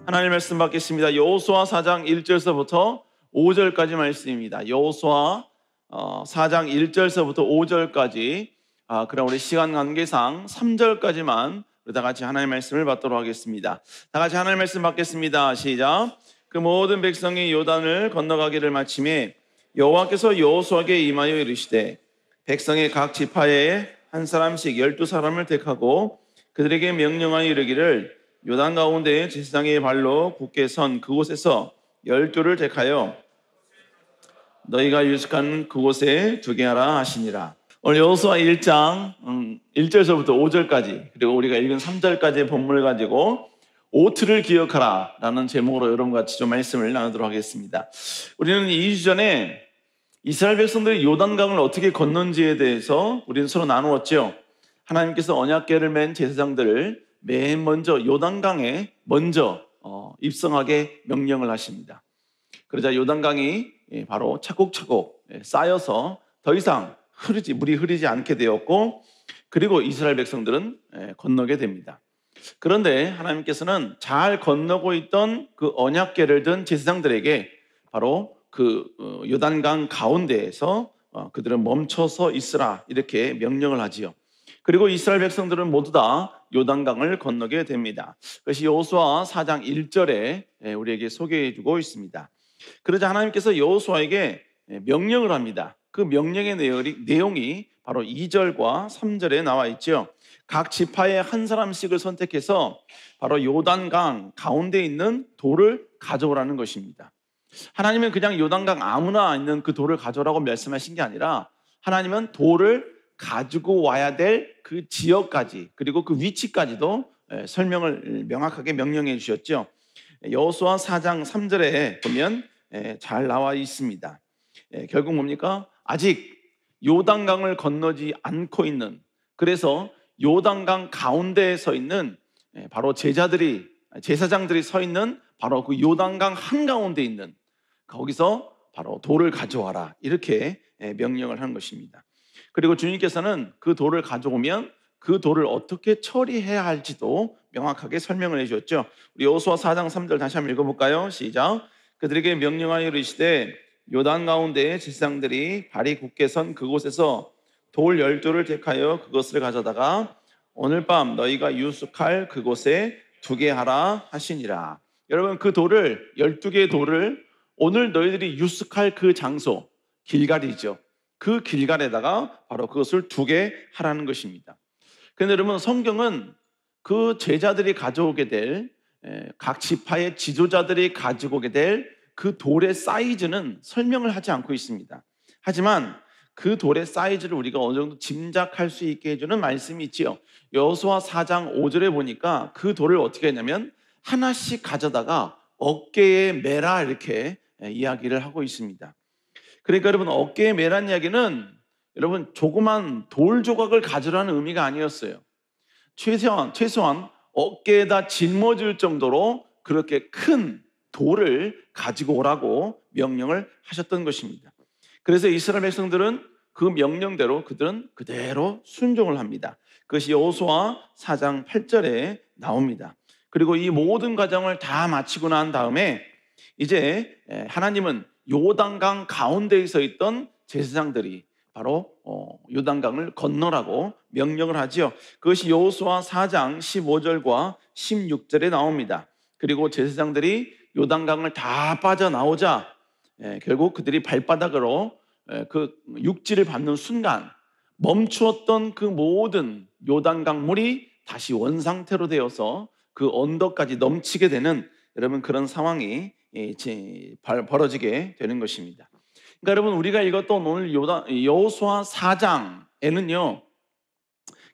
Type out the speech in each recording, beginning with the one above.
하나님 말씀 받겠습니다. 여호수아 4장 1절서부터 5절까지 말씀입니다. 여호수아 4장 1절서부터 5절까지 그럼 우리 시간 관계상 3절까지만 다 같이 하나님의 말씀을 받도록 하겠습니다. 다 같이 하나님의 말씀 받겠습니다. 시작. 그 모든 백성이 요단을 건너가기를 마침에 여호와께서 여호수아에게 임하여 이르시되 백성의 각 지파에 한 사람씩 12사람을 택하고 그들에게 명령하여 이르기를 요단 가운데 제사장의 발로 굳게 선 그곳에서 12를 택하여 너희가 유숙한 그곳에 두게 하라 하시니라. 오늘 여호수아 1장 1절서부터 5절까지 그리고 우리가 읽은 3절까지의 본문을 가지고 오트를 기억하라 라는 제목으로 여러분과 같이 좀 말씀을 나누도록 하겠습니다. 우리는 2주 전에 이스라엘 백성들이 요단강을 어떻게 건넌지에 대해서 우리는 서로 나누었죠. 하나님께서 언약궤를 맨 제사장들을 맨 먼저 요단강에 먼저 입성하게 명령을 하십니다. 그러자 요단강이 바로 차곡차곡 쌓여서 더 이상 물이 흐르지 않게 되었고, 그리고 이스라엘 백성들은 건너게 됩니다. 그런데 하나님께서는 잘 건너고 있던 그 언약궤를 든 제사장들에게 바로 그 요단강 가운데에서 그들은 멈춰서 있으라 이렇게 명령을 하지요. 그리고 이스라엘 백성들은 모두 다 요단강을 건너게 됩니다. 그것이 여호수아 4장 1절에 우리에게 소개해 주고 있습니다. 그러자 하나님께서 여호수아에게 명령을 합니다. 그 명령의 내용이 바로 2절과 3절에 나와 있죠. 각 지파에 한 사람씩을 선택해서 바로 요단강 가운데 있는 돌을 가져오라는 것입니다. 하나님은 그냥 요단강 아무나 있는 그 돌을 가져오라고 말씀하신 게 아니라 하나님은 돌을 가지고 와야 될 그 지역까지 그리고 그 위치까지도 설명을 명확하게 명령해 주셨죠. 여호수아 4장 3절에 보면 잘 나와 있습니다. 결국 뭡니까? 아직 요단강을 건너지 않고 있는, 그래서 요단강 가운데에 서 있는 바로 제사장들이 서 있는 바로 그 요단강 한가운데 있는 거기서 바로 돌을 가져와라 이렇게 명령을 한 것입니다. 그리고 주님께서는 그 돌을 가져오면 그 돌을 어떻게 처리해야 할지도 명확하게 설명을 해주셨죠. 우리 여호수아 4장 3절 다시 한번 읽어볼까요? 시작. 그들에게 명령하여 이르시되 요단 가운데 제사장들이 발이 굳게 선 그곳에서 돌 12를 택하여 그것을 가져다가 오늘 밤 너희가 유숙할 그곳에 두게 하라 하시니라. 여러분, 그 돌을 12개의 돌을 오늘 너희들이 유숙할 그 장소 길갈이죠. 그 길갈에다가 바로 그것을 두게 하라는 것입니다. 그런데 여러분, 성경은 그 제자들이 가져오게 될 각 지파의 지도자들이 가지고 오게 될 그 돌의 사이즈는 설명을 하지 않고 있습니다. 하지만 그 돌의 사이즈를 우리가 어느 정도 짐작할 수 있게 해주는 말씀이 있지요. 여호수아 4장 5절에 보니까 그 돌을 어떻게 했냐면 하나씩 가져다가 어깨에 매라 이렇게 이야기를 하고 있습니다. 그러니까 여러분, 어깨에 매란 이야기는 여러분 조그만 돌 조각을 가져라는 의미가 아니었어요. 최소한 어깨에다 짊어질 정도로 그렇게 큰 돌을 가지고 오라고 명령을 하셨던 것입니다. 그래서 이스라엘 백성들은 그 명령대로 그들은 그대로 순종을 합니다. 그것이 여호수아 4장 8절에 나옵니다. 그리고 이 모든 과정을 다 마치고 난 다음에 이제 하나님은 요단강 가운데에 서 있던 제사장들이 바로 요단강을 건너라고 명령을 하지요. 그것이 여호수아 4장 15절과 16절에 나옵니다. 그리고 제사장들이 요단강을 다 빠져나오자 결국 그들이 발바닥으로 그 육지를 밟는 순간 멈추었던 그 모든 요단강 물이 다시 원상태로 되어서 그 언덕까지 넘치게 되는 여러분 그런 상황이 벌어지게 되는 것입니다. 그러니까 여러분, 우리가 읽었던 오늘 여호수아 4장에는요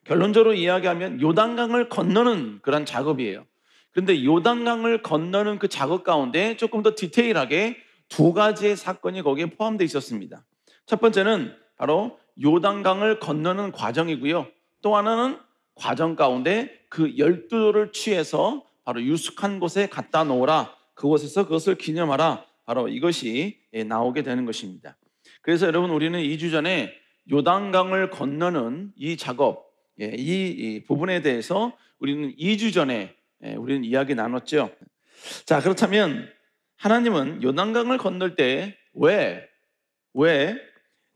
결론적으로 이야기하면 요단강을 건너는 그런 작업이에요. 그런데 요단강을 건너는 그 작업 가운데 조금 더 디테일하게 두 가지의 사건이 거기에 포함되어 있었습니다. 첫 번째는 바로 요단강을 건너는 과정이고요. 또 하나는 과정 가운데 그 12돌을 취해서 바로 유숙한 곳에 갖다 놓으라, 그곳에서 그것을 기념하라, 바로 이것이 나오게 되는 것입니다. 그래서 여러분, 우리는 2주 전에 요단강을 건너는 이 작업, 이 부분에 대해서 우리는 2주 전에 우리는 이야기 나눴죠. 자, 그렇다면 하나님은 요단강을 건널 때 왜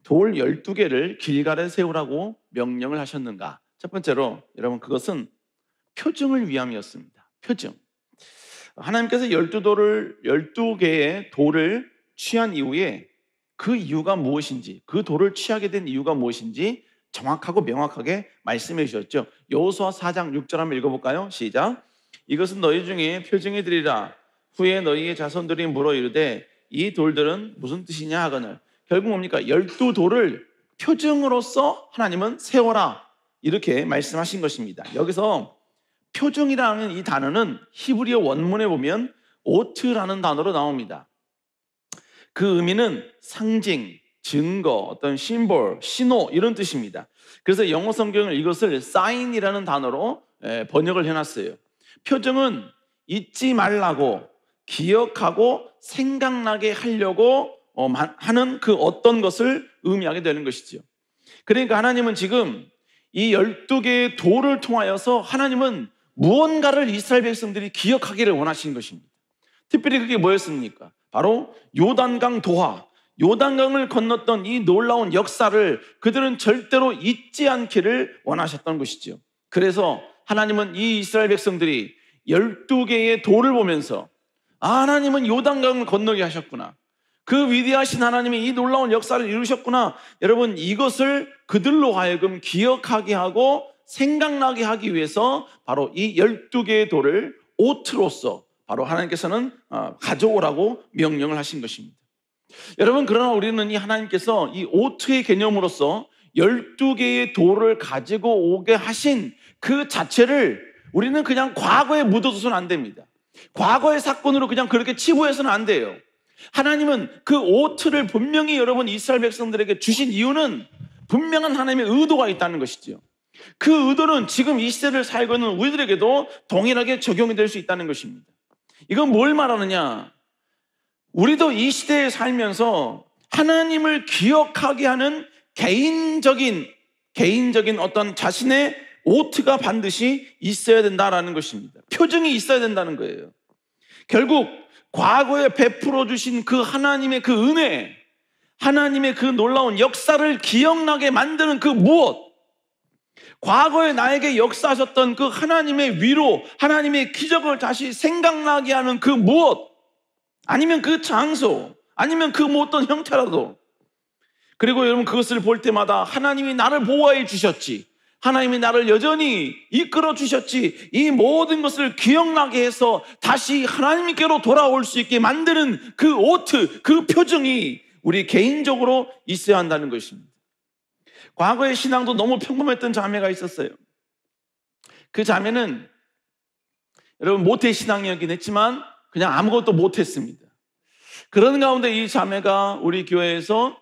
돌 12개를 길가에 세우라고 명령을 하셨는가? 첫 번째로 여러분, 그것은 표징을 위함이었습니다. 표징. 하나님께서 12개의 돌을 취한 이후에 그 이유가 무엇인지, 그 돌을 취하게 된 이유가 무엇인지 정확하고 명확하게 말씀해 주셨죠. 여호수아 4장 6절 한번 읽어볼까요? 시작. 이것은 너희 중에 표징이 되리라. 후에 너희의 자손들이 물어 이르되 이 돌들은 무슨 뜻이냐 하거늘. 결국 뭡니까? 12돌을 표징으로서 하나님은 세워라, 이렇게 말씀하신 것입니다. 여기서 표징이라는 이 단어는 히브리어 원문에 보면 오트라는 단어로 나옵니다. 그 의미는 상징, 증거, 어떤 심볼, 신호, 이런 뜻입니다. 그래서 영어 성경을 이것을 sign이라는 단어로 번역을 해놨어요. 표징은 잊지 말라고, 기억하고 생각나게 하려고 하는 그 어떤 것을 의미하게 되는 것이죠. 그러니까 하나님은 지금 이 12개의 돌을 통하여서 하나님은 무언가를 이스라엘 백성들이 기억하기를 원하신 것입니다. 특별히 그게 뭐였습니까? 바로 요단강 도하, 요단강을 건넜던 이 놀라운 역사를 그들은 절대로 잊지 않기를 원하셨던 것이죠. 그래서 하나님은 이 이스라엘 백성들이 12개의 돌을 보면서 하나님은 요단강을 건너게 하셨구나, 그 위대하신 하나님이 이 놀라운 역사를 이루셨구나, 여러분, 이것을 그들로 하여금 기억하게 하고 생각나게 하기 위해서 바로 이 12개의 돌을 오트로서 바로 하나님께서는 가져오라고 명령을 하신 것입니다. 여러분, 그러나 우리는 이 하나님께서 이 오트의 개념으로서 12개의 돌을 가지고 오게 하신 그 자체를 우리는 그냥 과거에 묻어두서는 안 됩니다. 과거의 사건으로 그냥 그렇게 치부해서는 안 돼요. 하나님은 그 오트를 분명히 여러분 이스라엘 백성들에게 주신 이유는 분명한 하나님의 의도가 있다는 것이죠. 그 의도는 지금 이 시대를 살고 있는 우리들에게도 동일하게 적용이 될 수 있다는 것입니다. 이건 뭘 말하느냐? 우리도 이 시대에 살면서 하나님을 기억하게 하는 개인적인 어떤 자신의 오트가 반드시 있어야 된다라는 것입니다. 표징이 있어야 된다는 거예요. 결국 과거에 베풀어 주신 그 하나님의 그 은혜, 하나님의 그 놀라운 역사를 기억나게 만드는 그 무엇, 과거에 나에게 역사하셨던 그 하나님의 위로, 하나님의 기적을 다시 생각나게 하는 그 무엇, 아니면 그 장소, 아니면 그 뭐 어떤 형태라도, 그리고 여러분 그것을 볼 때마다 하나님이 나를 보호해 주셨지, 하나님이 나를 여전히 이끌어 주셨지, 이 모든 것을 기억나게 해서 다시 하나님께로 돌아올 수 있게 만드는 그 오트, 그 표정이 우리 개인적으로 있어야 한다는 것입니다. 과거의 신앙도 너무 평범했던 자매가 있었어요. 그 자매는 여러분 모태 신앙이었긴 했지만 그냥 아무것도 못했습니다. 그런 가운데 이 자매가 우리 교회에서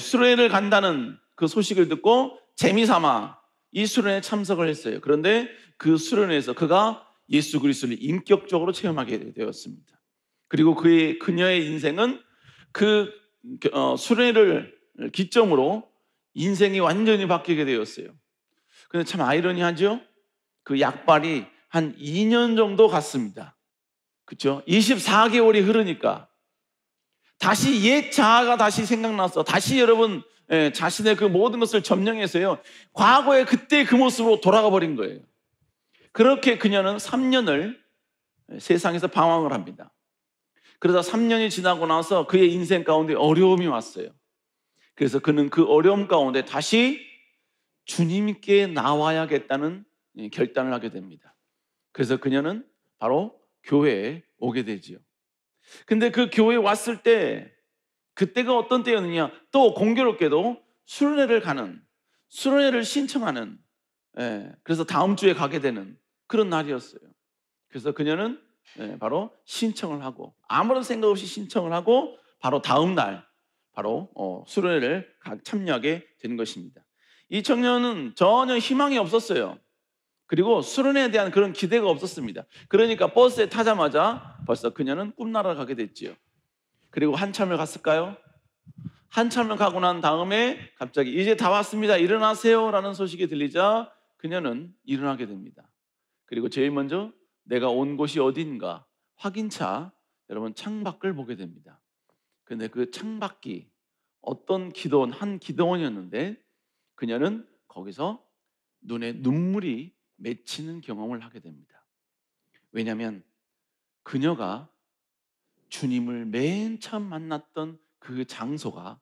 수련회를 간다는 그 소식을 듣고 재미삼아 이 수련회에 참석을 했어요. 그런데 그 수련회에서 그가 예수 그리스도를 인격적으로 체험하게 되었습니다. 그리고 그녀의 인생은 그 수련회를 기점으로 인생이 완전히 바뀌게 되었어요. 근데 참 아이러니하죠? 그 약발이 한 2년 정도 갔습니다. 그렇죠? 24개월이 흐르니까 다시 옛 자아가 다시 생각나서 다시 여러분 자신의 그 모든 것을 점령해서요, 과거의 그때 그 모습으로 돌아가 버린 거예요. 그렇게 그녀는 3년을 세상에서 방황을 합니다. 그러다 3년이 지나고 나서 그의 인생 가운데 어려움이 왔어요. 그래서 그는 그 어려움 가운데 다시 주님께 나와야겠다는 결단을 하게 됩니다. 그래서 그녀는 바로 교회에 오게 되지요. 근데 그 교회에 왔을 때 그때가 어떤 때였느냐? 또 공교롭게도 수련회를 신청하는, 그래서 다음 주에 가게 되는 그런 날이었어요. 그래서 그녀는 바로 신청을 하고, 아무런 생각 없이 신청을 하고 바로 다음 날 바로 수련회를 참여하게 된 것입니다. 이 청년은 전혀 희망이 없었어요. 그리고 수련회에 대한 그런 기대가 없었습니다. 그러니까 버스에 타자마자 벌써 그녀는 꿈나라를 가게 됐지요. 그리고 한참을 갔을까요? 한참을 가고 난 다음에 갑자기 이제 다 왔습니다, 일어나세요 라는 소식이 들리자 그녀는 일어나게 됩니다. 그리고 제일 먼저 내가 온 곳이 어딘가 확인차 여러분 창밖을 보게 됩니다. 근데 그 창밖이 어떤 기도원, 한 기도원이었는데 그녀는 거기서 눈에 눈물이 맺히는 경험을 하게 됩니다. 왜냐하면 그녀가 주님을 맨 처음 만났던 그 장소가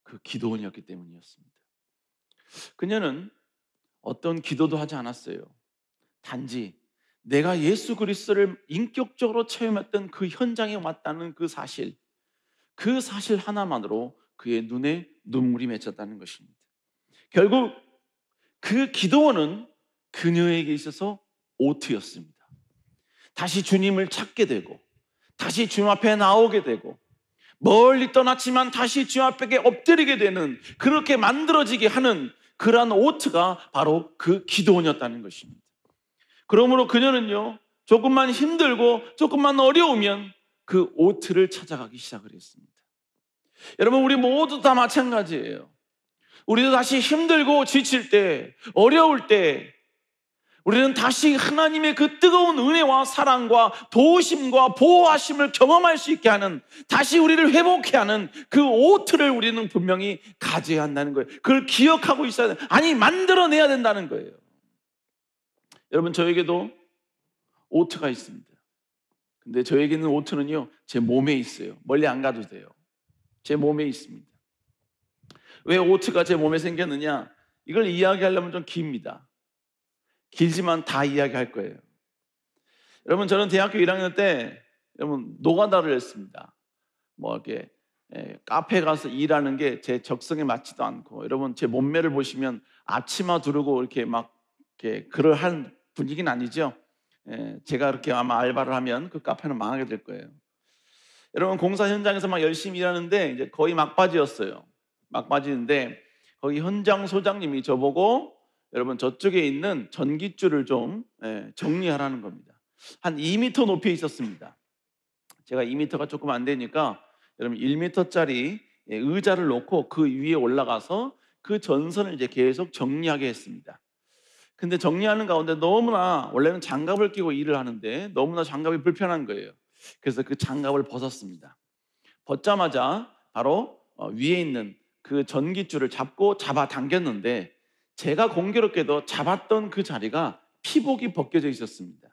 그 기도원이었기 때문이었습니다. 그녀는 어떤 기도도 하지 않았어요. 단지 내가 예수 그리스도를 인격적으로 체험했던 그 현장에 왔다는 그 사실 하나만으로 그의 눈에 눈물이 맺혔다는 것입니다. 결국 그 기도원은 그녀에게 있어서 오트였습니다. 다시 주님을 찾게 되고 다시 주님 앞에 나오게 되고 멀리 떠났지만 다시 주님 앞에 엎드리게 되는, 그렇게 만들어지게 하는 그러한 오트가 바로 그 기도원이었다는 것입니다. 그러므로 그녀는요, 조금만 힘들고 조금만 어려우면 그 오트를 찾아가기 시작을 했습니다. 여러분, 우리 모두 다 마찬가지예요. 우리도 다시 힘들고 지칠 때, 어려울 때 우리는 다시 하나님의 그 뜨거운 은혜와 사랑과 도우심과 보호하심을 경험할 수 있게 하는, 다시 우리를 회복케 하는 그 오트를 우리는 분명히 가져야 한다는 거예요. 그걸 기억하고 있어야 돼요. 아니, 만들어내야 된다는 거예요. 여러분, 저에게도 오트가 있습니다. 근데 저에게는 오트는요, 제 몸에 있어요. 멀리 안 가도 돼요. 제 몸에 있습니다. 왜 오트가 제 몸에 생겼느냐? 이걸 이야기하려면 좀 깁니다. 길지만 다 이야기할 거예요. 여러분, 저는 대학교 1학년 때 여러분 노가다를 했습니다. 뭐 이렇게 카페 가서 일하는 게 제 적성에 맞지도 않고, 여러분 제 몸매를 보시면 앞치마 두르고 이렇게 막 이렇게 그러한 분위기는 아니죠. 제가 그렇게 아마 알바를 하면 그 카페는 망하게 될 거예요. 여러분, 공사 현장에서 막 열심히 일하는데 이제 거의 막바지였어요. 막바지인데 거기 현장 소장님이 저보고 여러분 저쪽에 있는 전깃줄을 좀 정리하라는 겁니다. 한 2m 높이에 있었습니다. 제가 2m가 조금 안 되니까 여러분 1m짜리 의자를 놓고 그 위에 올라가서 그 전선을 이제 계속 정리하게 했습니다. 근데 정리하는 가운데 너무나, 원래는 장갑을 끼고 일을 하는데 너무나 장갑이 불편한 거예요. 그래서 그 장갑을 벗었습니다. 벗자마자 바로 위에 있는 그 전깃줄을 잡아당겼는데, 제가 공교롭게도 잡았던 그 자리가 피복이 벗겨져 있었습니다.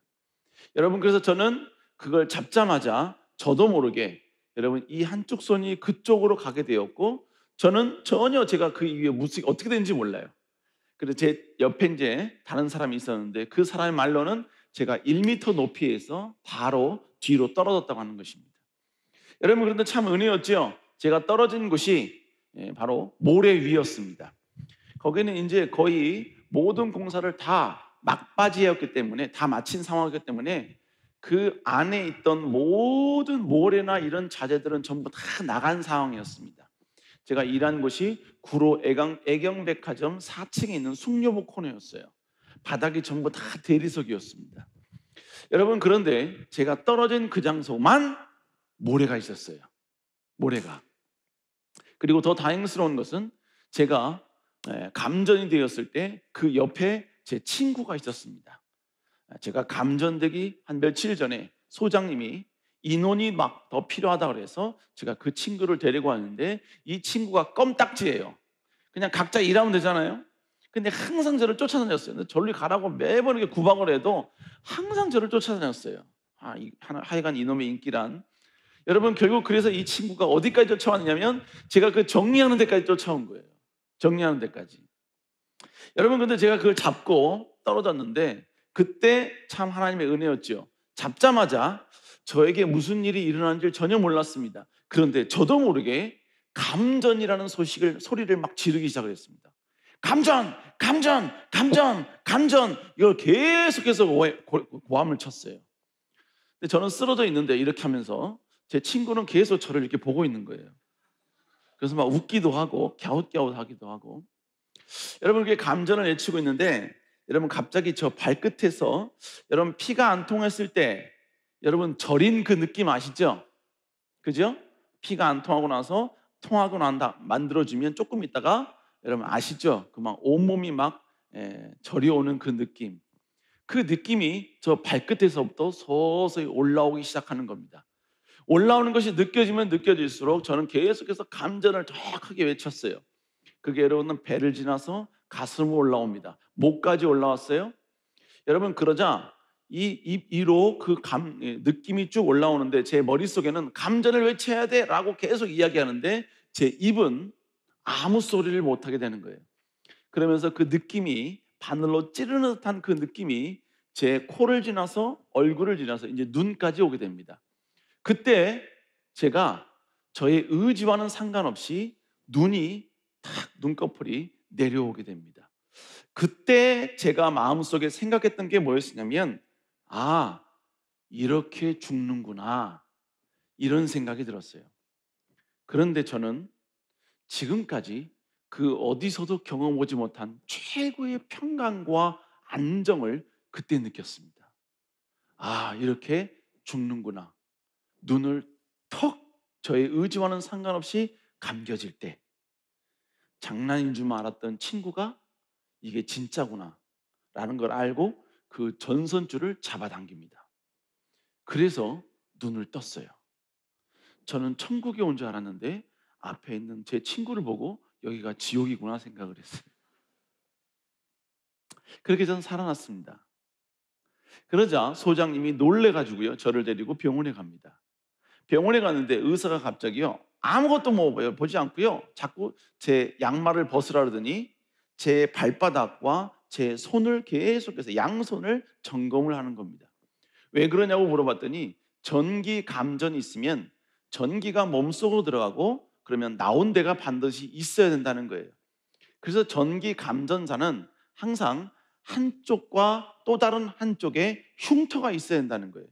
여러분, 그래서 저는 그걸 잡자마자 저도 모르게 여러분 이 한쪽 손이 그쪽으로 가게 되었고, 저는 전혀 제가 그 위에 무슨 어떻게 되는지 몰라요. 그래서 제 옆에 이제 다른 사람이 있었는데 그 사람의 말로는 제가 1m 높이에서 바로 뒤로 떨어졌다고 하는 것입니다. 여러분, 그런데 참 은혜였죠. 제가 떨어진 곳이 바로 모래 위였습니다. 거기는 이제 거의 모든 공사를 다 막바지였기 때문에, 다 마친 상황이기 때문에 그 안에 있던 모든 모래나 이런 자재들은 전부 다 나간 상황이었습니다. 제가 일한 곳이 구로 애경백화점 4층에 있는 숭료부 코너였어요. 바닥이 전부 다 대리석이었습니다. 여러분, 그런데 제가 떨어진 그 장소만 모래가 있었어요. 모래가. 그리고 더 다행스러운 것은 제가 감전이 되었을 때 그 옆에 제 친구가 있었습니다. 제가 감전되기 한 며칠 전에 소장님이 인원이 막 더 필요하다 그래서 제가 그 친구를 데리고 왔는데, 이 친구가 껌딱지예요. 그냥 각자 일하면 되잖아요. 근데 항상 저를 쫓아다녔어요. 저리 가라고 매번 이렇게 구박을 해도 항상 저를 쫓아다녔어요. 하여간 이놈의 인기란. 여러분, 결국 그래서 이 친구가 어디까지 쫓아왔냐면 제가 그 정리하는 데까지 쫓아온 거예요. 정리하는 데까지. 여러분, 근데 제가 그걸 잡고 떨어졌는데 그때 참 하나님의 은혜였죠. 잡자마자 저에게 무슨 일이 일어나는지 전혀 몰랐습니다. 그런데 저도 모르게 감전이라는 소리를 막 지르기 시작했습니다. 감전, 감전, 감전, 감전. 이걸 계속해서 고함을 쳤어요. 근데 저는 쓰러져 있는데 이렇게 하면서 제 친구는 계속 저를 이렇게 보고 있는 거예요. 그래서 막 웃기도 하고 갸웃갸웃 하기도 하고. 여러분, 그게 감전을 외치고 있는데, 여러분 갑자기 저 발끝에서 여러분 피가 안 통했을 때 여러분 저린 그 느낌 아시죠? 그죠? 피가 안 통하고 나서 통하고 난다 만들어주면 조금 있다가 여러분 아시죠? 그 막 온몸이 막 저려오는 그 느낌. 그 느낌이 저 발끝에서부터 서서히 올라오기 시작하는 겁니다. 올라오는 것이 느껴지면 느껴질수록 저는 계속해서 감전을 더 크게 외쳤어요. 그게 여러분은 배를 지나서 가슴으로 올라옵니다. 목까지 올라왔어요. 여러분, 그러자 이로 느낌이 쭉 올라오는데 제 머릿속에는 감전을 외쳐야 돼 라고 계속 이야기하는데 제 입은 아무 소리를 못하게 되는 거예요. 그러면서 그 느낌이 바늘로 찌르는 듯한 그 느낌이 제 코를 지나서 얼굴을 지나서 이제 눈까지 오게 됩니다. 그때 제가 저의 의지와는 상관없이 눈이 탁 눈꺼풀이 내려오게 됩니다. 그때 제가 마음속에 생각했던 게 뭐였냐면 이렇게 죽는구나, 이런 생각이 들었어요. 그런데 저는 지금까지 그 어디서도 경험하지 못한 최고의 평강과 안정을 그때 느꼈습니다. 이렇게 죽는구나. 눈을 턱 저의 의지와는 상관없이 감겨질 때 장난인 줄 알았던 친구가 이게 진짜구나 라는 걸 알고 그 전선줄을 잡아당깁니다. 그래서 눈을 떴어요. 저는 천국에 온 줄 알았는데 앞에 있는 제 친구를 보고 여기가 지옥이구나 생각을 했어요. 그렇게 저는 살아났습니다. 그러자 소장님이 놀래가지고요, 저를 데리고 병원에 갑니다. 병원에 갔는데 의사가 갑자기요, 아무것도 보지 않고요, 자꾸 제 양말을 벗으라 그러더니 제 발바닥과 제 손을 계속해서 양손을 점검을 하는 겁니다. 왜 그러냐고 물어봤더니 전기 감전이 있으면 전기가 몸속으로 들어가고 그러면 나온 데가 반드시 있어야 된다는 거예요. 그래서 전기 감전자는 항상 한쪽과 또 다른 한쪽에 흉터가 있어야 된다는 거예요.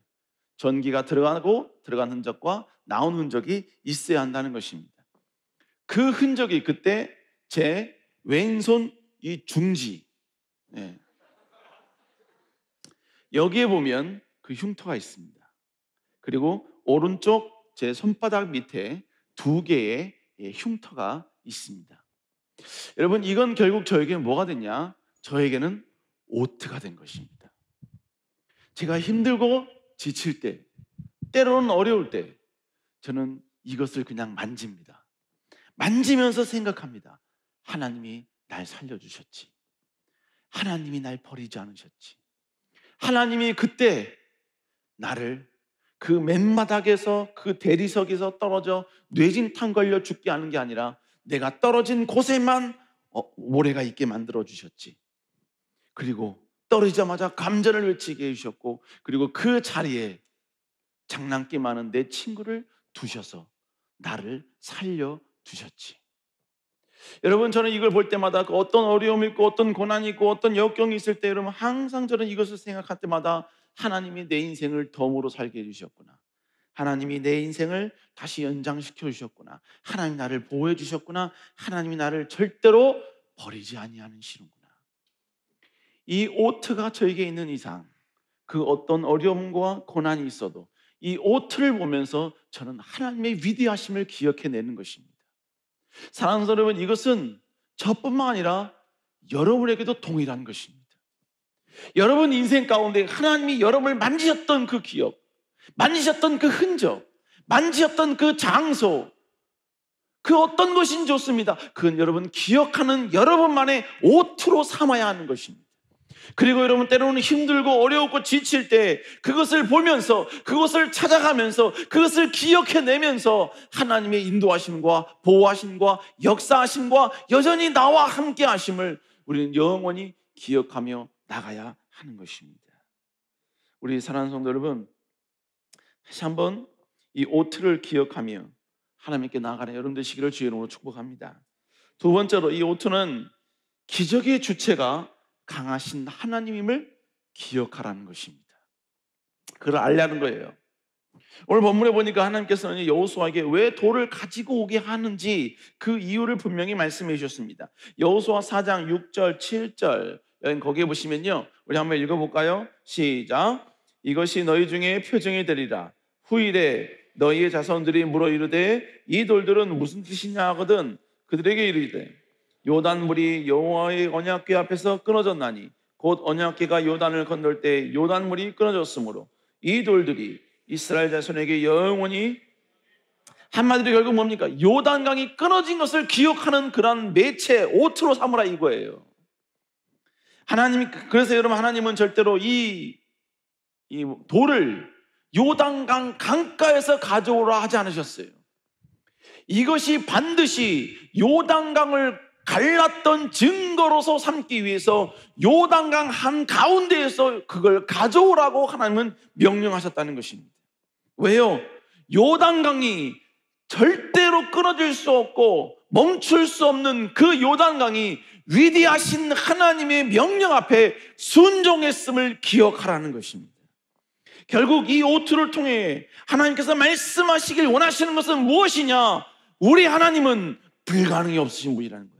전기가 들어가고 들어간 흔적과 나온 흔적이 있어야 한다는 것입니다. 그 흔적이 그때 제 왼손 이 중지, 여기에 보면 그 흉터가 있습니다. 그리고 오른쪽 제 손바닥 밑에 2개의 흉터가 있습니다. 여러분, 이건 결국 저에게는 뭐가 됐냐? 저에게는 오트가 된 것입니다. 제가 힘들고 지칠 때, 때로는 어려울 때 저는 이것을 그냥 만집니다. 만지면서 생각합니다. 하나님이 날 살려주셨지. 하나님이 날 버리지 않으셨지. 하나님이 그때 나를 그 맨바닥에서 그 대리석에서 떨어져 뇌진탕 걸려 죽게 하는 게 아니라 내가 떨어진 곳에만 모래가 있게 만들어 주셨지. 그리고 떨어지자마자 감전을 외치게 해주셨고, 그리고 그 자리에 장난기 많은 내 친구를 두셔서 나를 살려주셨지. 여러분, 저는 이걸 볼 때마다 어떤 어려움이 있고 어떤 고난이 있고 어떤 역경이 있을 때 여러분, 항상 저는 이것을 생각할 때마다 하나님이 내 인생을 덤으로 살게 해주셨구나, 하나님이 내 인생을 다시 연장시켜 주셨구나, 하나님이 나를 보호해 주셨구나, 하나님이 나를 절대로 버리지 아니하시는구나. 이 오트가 저에게 있는 이상 그 어떤 어려움과 고난이 있어도 이 오트를 보면서 저는 하나님의 위대하심을 기억해내는 것입니다. 사랑하는 여러분, 이것은 저뿐만 아니라 여러분에게도 동일한 것입니다. 여러분 인생 가운데 하나님이 여러분을 만지셨던 그 기억, 만지셨던 그 흔적, 만지셨던 그 장소, 그 어떤 것인지 좋습니다. 그건 여러분 기억하는 여러분만의 오트로 삼아야 하는 것입니다. 그리고 여러분, 때로는 힘들고 어려웠고 지칠 때 그것을 보면서, 그것을 찾아가면서, 그것을 기억해내면서 하나님의 인도하심과 보호하심과 역사하심과 여전히 나와 함께 하심을 우리는 영원히 기억하며 나가야 하는 것입니다. 우리 사랑하는 성도 여러분, 다시 한번 이 오트를 기억하며 하나님께 나아가는 여러분 되시기를 주의 이름으로 축복합니다. 두 번째로, 이 오트는 기적의 주체가 강하신 하나님임을 기억하라는 것입니다. 그걸 알려는 거예요. 오늘 본문에 보니까 하나님께서는 여호수아에게 왜 돌을 가지고 오게 하는지 그 이유를 분명히 말씀해 주셨습니다. 여호수아 4장 6절 7절 거기에 보시면요, 우리 한번 읽어볼까요? 시작. 이것이 너희 중에 표징이 되리라. 후일에 너희의 자손들이 물어 이르되 이 돌들은 무슨 뜻이냐 하거든 그들에게 이르되 요단물이 여호와의 언약궤 앞에서 끊어졌나니 곧 언약궤가 요단을 건널 때 요단물이 끊어졌으므로 이 돌들이 이스라엘 자손에게 영원히, 한마디로 결국 뭡니까? 요단강이 끊어진 것을 기억하는 그런 매체, 오트로 삼으라 이거예요. 하나님이, 그래서 여러분, 하나님은 절대로 이 돌을 요단강 강가에서 가져오라 하지 않으셨어요. 이것이 반드시 요단강을 갈랐던 증거로서 삼기 위해서 요단강 한가운데에서 그걸 가져오라고 하나님은 명령하셨다는 것입니다. 왜요? 요단강이 절대로 끊어질 수 없고 멈출 수 없는 그 요단강이 위대하신 하나님의 명령 앞에 순종했음을 기억하라는 것입니다. 결국 이 오트를 통해 하나님께서 말씀하시길 원하시는 것은 무엇이냐? 우리 하나님은 불가능이 없으신 분이라는 거예요.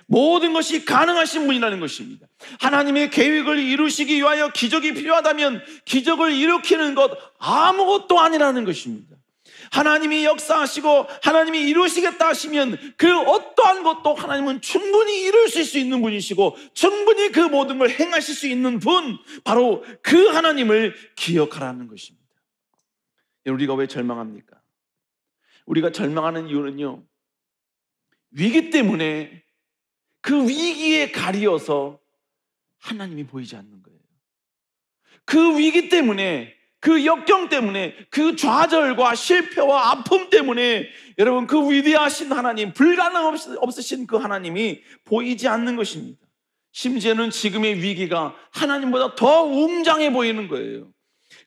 모든 것이 가능하신 분이라는 것입니다. 하나님의 계획을 이루시기 위하여 기적이 필요하다면 기적을 일으키는 것 아무것도 아니라는 것입니다. 하나님이 역사하시고 하나님이 이루시겠다 하시면 그 어떠한 것도 하나님은 충분히 이루실 수 있는 분이시고 충분히 그 모든 걸 행하실 수 있는 분, 바로 그 하나님을 기억하라는 것입니다. 우리가 왜 절망합니까? 우리가 절망하는 이유는요, 위기 때문에 그 위기에 가리어서 하나님이 보이지 않는 거예요. 그 위기 때문에, 그 역경 때문에, 그 좌절과 실패와 아픔 때문에 여러분 그 위대하신 하나님, 불가능 없으신 그 하나님이 보이지 않는 것입니다. 심지어는 지금의 위기가 하나님보다 더 웅장해 보이는 거예요.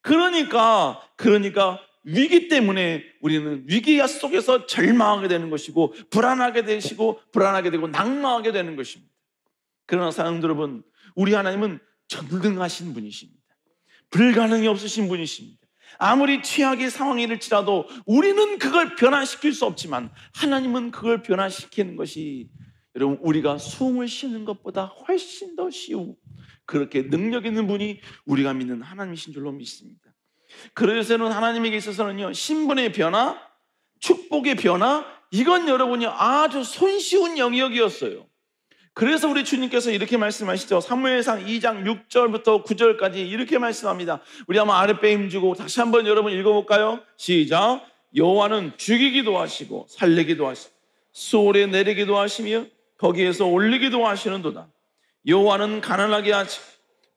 그러니까 위기 때문에 우리는 위기 속에서 절망하게 되는 것이고 불안하게 되고 낙망하게 되는 것입니다. 그러나 사랑하는 여러분, 우리 하나님은 전능하신 분이십니다. 불가능이 없으신 분이십니다. 아무리 최악의 상황일지라도 우리는 그걸 변화시킬 수 없지만 하나님은 그걸 변화시키는 것이 여러분 우리가 숨을 쉬는 것보다 훨씬 더 쉬운, 그렇게 능력 있는 분이 우리가 믿는 하나님이신 줄로 믿습니다. 그래서는 하나님에게 있어서는요, 신분의 변화, 축복의 변화, 이건 여러분이 아주 손쉬운 영역이었어요. 그래서 우리 주님께서 이렇게 말씀하시죠. 사무엘상 2장 6절부터 9절까지 이렇게 말씀합니다. 우리 한번 아랫배 힘주고 다시 한번 여러분 읽어볼까요? 시작. 여호와는 죽이기도 하시고 살리기도 하시고 수월에 내리기도 하시며 거기에서 올리기도 하시는도다. 여호와는 가난하게 하시고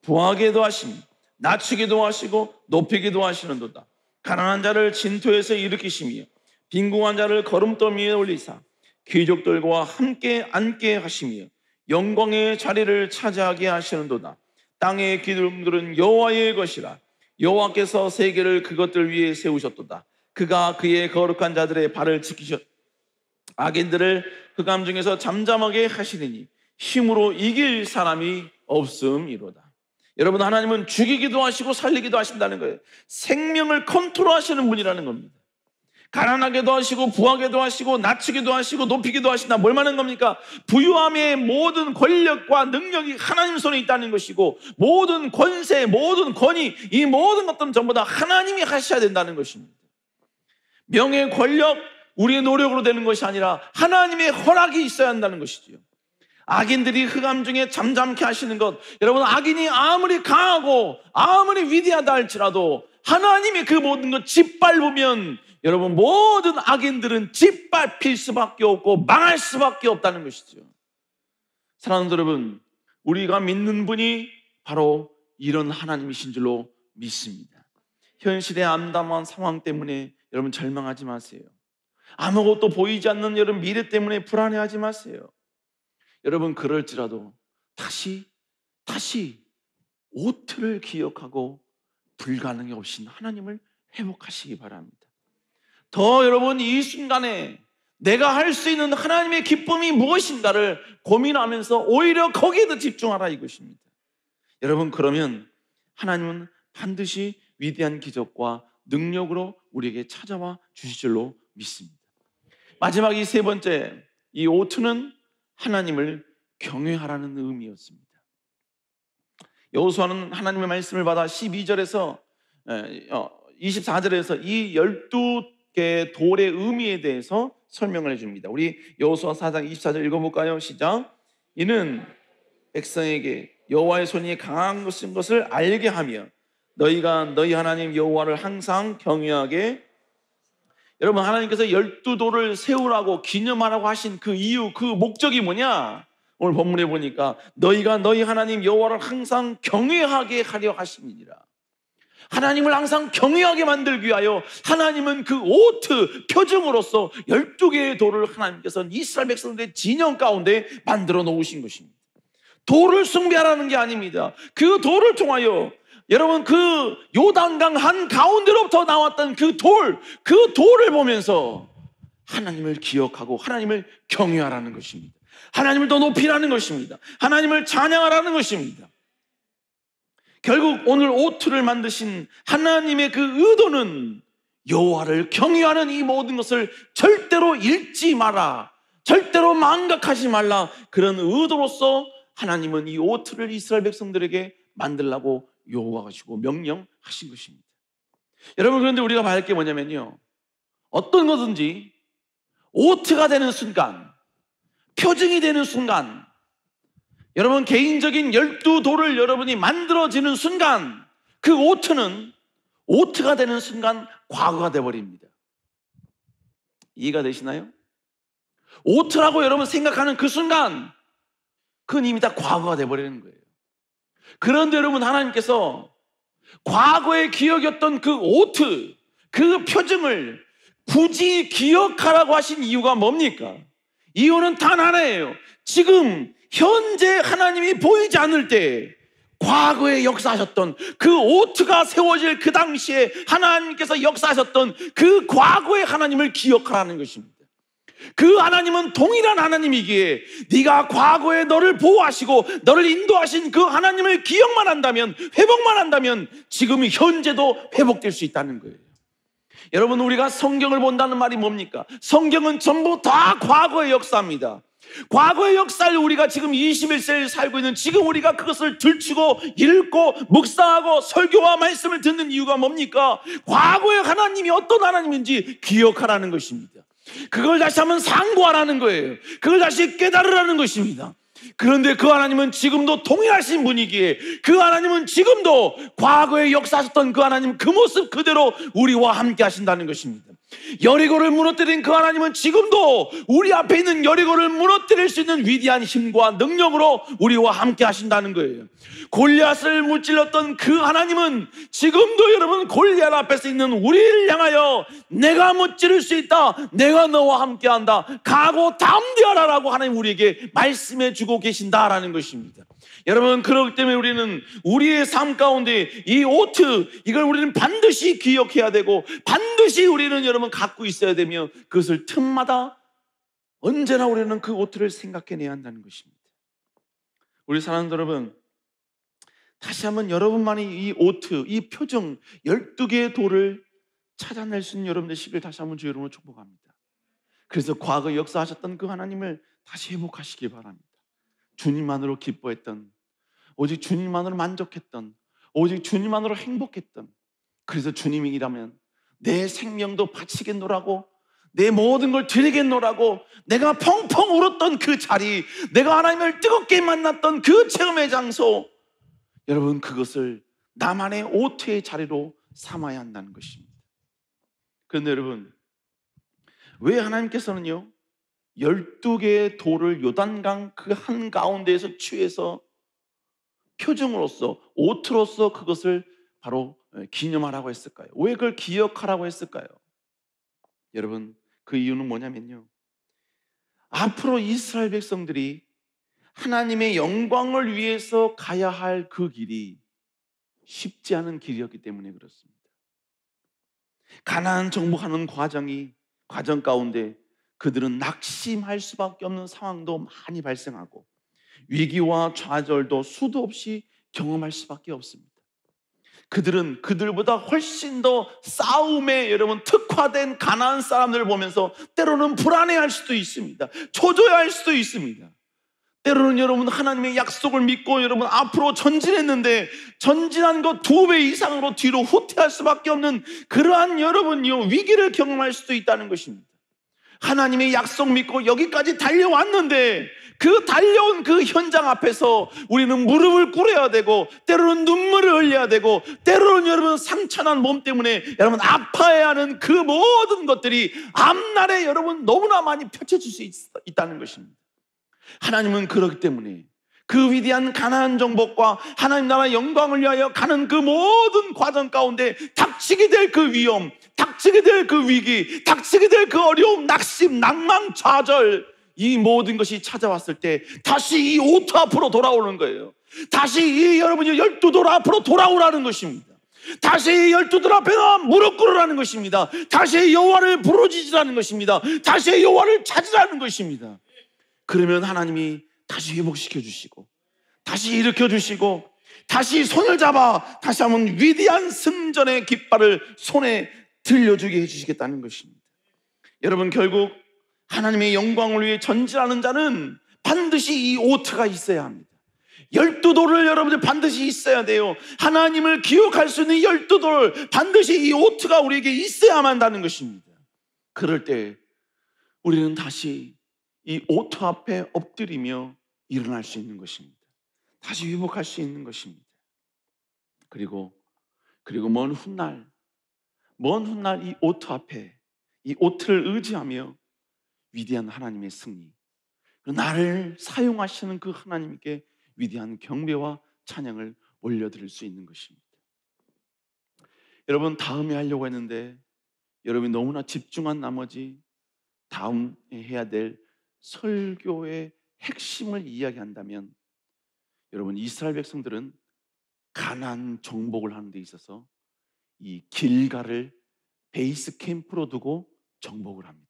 부하게도 하시며 낮추기도 하시고 높이기도 하시는도다. 가난한 자를 진토에서 일으키시며 빈궁한 자를 거름더미 위에 올리사 귀족들과 함께 앉게 하시며 영광의 자리를 차지하게 하시는도다. 땅의 기둥들은 여호와의 것이라. 여호와께서 세계를 그것들 위에 세우셨도다. 그가 그의 거룩한 자들의 발을 지키셨, 악인들을 흑암 중에서 잠잠하게 하시리니 힘으로 이길 사람이 없음이로다. 여러분, 하나님은 죽이기도 하시고 살리기도 하신다는 거예요. 생명을 컨트롤하시는 분이라는 겁니다. 가난하게도 하시고 부하게도 하시고 낮추기도 하시고 높이기도 하신다. 뭘 말하는 겁니까? 부유함의 모든 권력과 능력이 하나님 손에 있다는 것이고 모든 권세, 모든 권위, 이 모든 것들은 전부 다 하나님이 하셔야 된다는 것입니다. 명예, 권력, 우리의 노력으로 되는 것이 아니라 하나님의 허락이 있어야 한다는 것이지요. 악인들이 흑암 중에 잠잠케 하시는 것, 여러분, 악인이 아무리 강하고 아무리 위대하다 할지라도 하나님이 그 모든 것 짓밟으면 여러분 모든 악인들은 짓밟힐 수밖에 없고 망할 수밖에 없다는 것이죠. 사랑하는 여러분, 우리가 믿는 분이 바로 이런 하나님이신 줄로 믿습니다. 현실의 암담한 상황 때문에 여러분 절망하지 마세요. 아무것도 보이지 않는 여러분 미래 때문에 불안해하지 마세요. 여러분, 그럴지라도 다시 오트를 기억하고 불가능이 없인 하나님을 회복하시기 바랍니다. 더 여러분 이 순간에 내가 할 수 있는 하나님의 기쁨이 무엇인가를 고민하면서 오히려 거기에 더 집중하라 이것입니다. 여러분, 그러면 하나님은 반드시 위대한 기적과 능력으로 우리에게 찾아와 주실 줄로 믿습니다. 마지막 이 세 번째, 이 오트는 하나님을 경외하라는 의미였습니다. 여호수아는 하나님의 말씀을 받아 12절에서 24절에서 이 12개의 돌의 의미에 대해서 설명을 해줍니다. 우리 여호수아 4장 24절 읽어볼까요? 시작. 이는 백성에게 여호와의 손이 강한 것을 알게 하며 너희가 너희 하나님 여호와를 항상 경외하게. 여러분, 하나님께서 12돌을 세우라고 기념하라고 하신 그 이유, 그 목적이 뭐냐? 오늘 본문에 보니까 너희가 너희 하나님 여호와를 항상 경외하게 하려 하심이니라. 하나님을 항상 경외하게 만들기 위하여 하나님은 그 오트 표징으로서 12개의 돌을 하나님께서는 이스라엘 백성들의 진영 가운데 만들어 놓으신 것입니다. 돌을 숭배하라는 게 아닙니다. 그 돌을 통하여 여러분, 그 요단강 한 가운데로부터 나왔던 그 돌을 보면서 하나님을 기억하고 하나님을 경외하라는 것입니다. 하나님을 더 높이라는 것입니다. 하나님을 찬양하라는 것입니다. 결국 오늘 오트를 만드신 하나님의 그 의도는 여호와를 경외하는 이 모든 것을 절대로 잃지 마라, 절대로 망각하지 말라, 그런 의도로서 하나님은 이 오트를 이스라엘 백성들에게 만들라고 요구하시고 명령하신 것입니다. 여러분, 그런데 우리가 봐야 할 게 뭐냐면요, 어떤 것든지 오트가 되는 순간, 표징이 되는 순간, 여러분 개인적인 12돌을 여러분이 만들어지는 순간, 그 오트가 되는 순간 과거가 되어버립니다. 이해가 되시나요? 오트라고 여러분 생각하는 그 순간, 그건 이미 다 과거가 되어버리는 거예요. 그런데 여러분, 하나님께서 과거의 기억이었던 그 오트, 그 표징을 굳이 기억하라고 하신 이유가 뭡니까? 이유는 단 하나예요. 지금 현재 하나님이 보이지 않을 때 과거에 역사하셨던 그 오트가 세워질 그 당시에 하나님께서 역사하셨던 그 과거의 하나님을 기억하라는 것입니다. 그 하나님은 동일한 하나님이기에 네가 과거에 너를 보호하시고 너를 인도하신 그 하나님을 기억만 한다면, 회복만 한다면 지금 현재도 회복될 수 있다는 거예요. 여러분, 우리가 성경을 본다는 말이 뭡니까? 성경은 전부 다 과거의 역사입니다. 과거의 역사를 우리가 지금 21세를 살고 있는 지금 우리가 그것을 들추고 읽고 묵상하고 설교와 말씀을 듣는 이유가 뭡니까? 과거의 하나님이 어떤 하나님인지 기억하라는 것입니다. 그걸 다시 한번 상고하라는 거예요. 그걸 다시 깨달으라는 것입니다. 그런데 그 하나님은 지금도 동일하신 분이기에 그 하나님은 지금도 과거에 역사하셨던 그 하나님 그 모습 그대로 우리와 함께 하신다는 것입니다. 여리고를 무너뜨린 그 하나님은 지금도 우리 앞에 있는 여리고를 무너뜨릴 수 있는 위대한 힘과 능력으로 우리와 함께 하신다는 거예요. 골리앗을 무찔렀던 그 하나님은 지금도 여러분 골리앗 앞에서 있는 우리를 향하여 내가 무찌를 수 있다, 내가 너와 함께한다, 각오 담대하라라고 하나님 우리에게 말씀해 주고 계신다라는 것입니다. 여러분, 그렇기 때문에 우리는 우리의 삶 가운데 이 오트, 이걸 우리는 반드시 기억해야 되고 반드시 우리는 여러분 갖고 있어야 되며, 그것을 틈마다 언제나 우리는 그 오트를 생각해내야 한다는 것입니다. 우리 사랑하는 여러분, 다시 한번 여러분만이 이 오트, 이 표정 12개의 돌을 찾아낼 수 있는 여러분 되시길 다시 한번 주 여러분을 축복합니다. 그래서 과거 역사하셨던 그 하나님을 다시 회복하시기 바랍니다. 주님만으로 기뻐했던, 오직 주님만으로 만족했던, 오직 주님만으로 행복했던, 그래서 주님이라면 내 생명도 바치겠노라고, 내 모든 걸 드리겠노라고 내가 펑펑 울었던 그 자리, 내가 하나님을 뜨겁게 만났던 그 체험의 장소, 여러분 그것을 나만의 오트의 자리로 삼아야 한다는 것입니다. 그런데 여러분, 왜 하나님께서는요 12개의 돌을 요단강 그 한가운데에서 취해서 표징으로서, 오트로서 그것을 바로 기념하라고 했을까요? 왜 그걸 기억하라고 했을까요? 여러분, 그 이유는 뭐냐면요, 앞으로 이스라엘 백성들이 하나님의 영광을 위해서 가야 할 그 길이 쉽지 않은 길이었기 때문에 그렇습니다. 가나안 정복하는 과정 가운데 그들은 낙심할 수밖에 없는 상황도 많이 발생하고 위기와 좌절도 수도 없이 경험할 수밖에 없습니다. 그들은 그들보다 훨씬 더 싸움에 여러분 특화된 가나안 사람들을 보면서 때로는 불안해할 수도 있습니다. 초조해할 수도 있습니다. 때로는 여러분 하나님의 약속을 믿고 여러분 앞으로 전진했는데 전진한 것 2배 이상으로 뒤로 후퇴할 수밖에 없는 그러한 여러분요 위기를 경험할 수도 있다는 것입니다. 하나님의 약속 믿고 여기까지 달려왔는데 그 달려온 그 현장 앞에서 우리는 무릎을 꿇어야 되고 때로는 눈물을 흘려야 되고 때로는 여러분 상처난 몸 때문에 여러분 아파야 하는 그 모든 것들이 앞날에 여러분 너무나 많이 펼쳐질 수 있다는 것입니다. 하나님은 그렇기 때문에 그 위대한 가나안 정복과 하나님 나라 영광을 위하여 가는 그 모든 과정 가운데 닥치게 될 그 위험, 닥치게 될 그 위기, 닥치게 될 그 어려움, 낙심, 낭만, 좌절, 이 모든 것이 찾아왔을 때 다시 이 오토 앞으로 돌아오는 거예요. 다시 이 여러분이 12돌 앞으로 돌아오라는 것입니다. 다시 12돌 앞에서 무릎 꿇으라는 것입니다. 다시 여호와를 부르짖으라는 것입니다. 다시 여호와를 찾으라는 것입니다. 그러면 하나님이 다시 회복시켜 주시고 다시 일으켜 주시고 다시 손을 잡아 다시 한번 위대한 승전의 깃발을 손에 들려주게 해주시겠다는 것입니다. 여러분, 결국 하나님의 영광을 위해 전진하는 자는 반드시 이 오트가 있어야 합니다. 12돌을 여러분들 반드시 있어야 돼요. 하나님을 기억할 수 있는 12돌, 반드시 이 오트가 우리에게 있어야만 한다는 것입니다. 그럴 때 우리는 다시 이 오트 앞에 엎드리며 일어날 수 있는 것입니다. 다시 회복할 수 있는 것입니다. 그리고 먼 훗날 이 오트 앞에 이 오트를 의지하며 위대한 하나님의 승리, 나를 사용하시는 그 하나님께 위대한 경배와 찬양을 올려드릴 수 있는 것입니다. 여러분, 다음에 하려고 했는데 여러분이 너무나 집중한 나머지 다음에 해야 될 설교의 핵심을 이야기한다면, 여러분, 이스라엘 백성들은 가나안 정복을 하는 데 있어서 이 길갈을 베이스 캠프로 두고 정복을 합니다.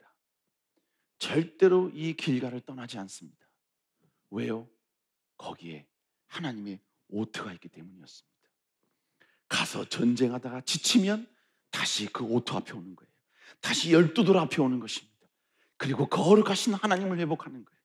절대로 이 길갈을 떠나지 않습니다. 왜요? 거기에 하나님의 오트가 있기 때문이었습니다. 가서 전쟁하다가 지치면 다시 그 오트 앞에 오는 거예요. 다시 12돌 앞에 오는 것입니다. 그리고 거룩하신 하나님을 회복하는 거예요.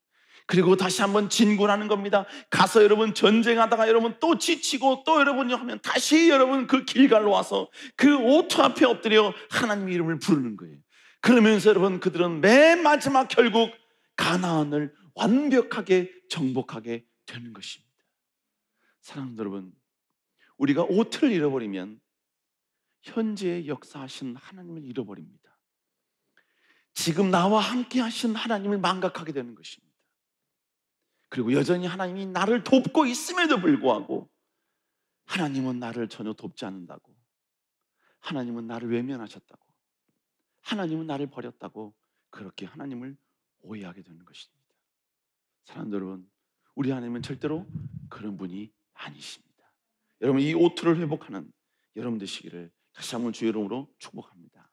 그리고 다시 한번 진군하는 겁니다. 가서 여러분 전쟁하다가 여러분 또 지치고 또 여러분이 하면 다시 여러분 그 길갈로 와서 그 오토 앞에 엎드려 하나님의 이름을 부르는 거예요. 그러면서 여러분 그들은 맨 마지막 결국 가나안을 완벽하게 정복하게 되는 것입니다. 사랑하는 여러분, 우리가 오트를 잃어버리면 현재의 역사하신 하나님을 잃어버립니다. 지금 나와 함께 하신 하나님을 망각하게 되는 것입니다. 그리고 여전히 하나님이 나를 돕고 있음에도 불구하고 하나님은 나를 전혀 돕지 않는다고, 하나님은 나를 외면하셨다고, 하나님은 나를 버렸다고, 그렇게 하나님을 오해하게 되는 것입니다. 사랑하는 여러분, 우리 하나님은 절대로 그런 분이 아니십니다. 여러분, 이 오트를 회복하는 여러분 되시기를 다시 한번 주의 이름으로 축복합니다.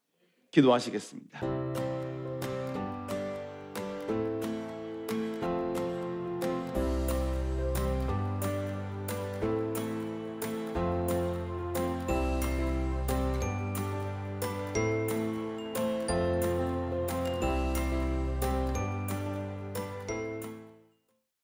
기도하시겠습니다.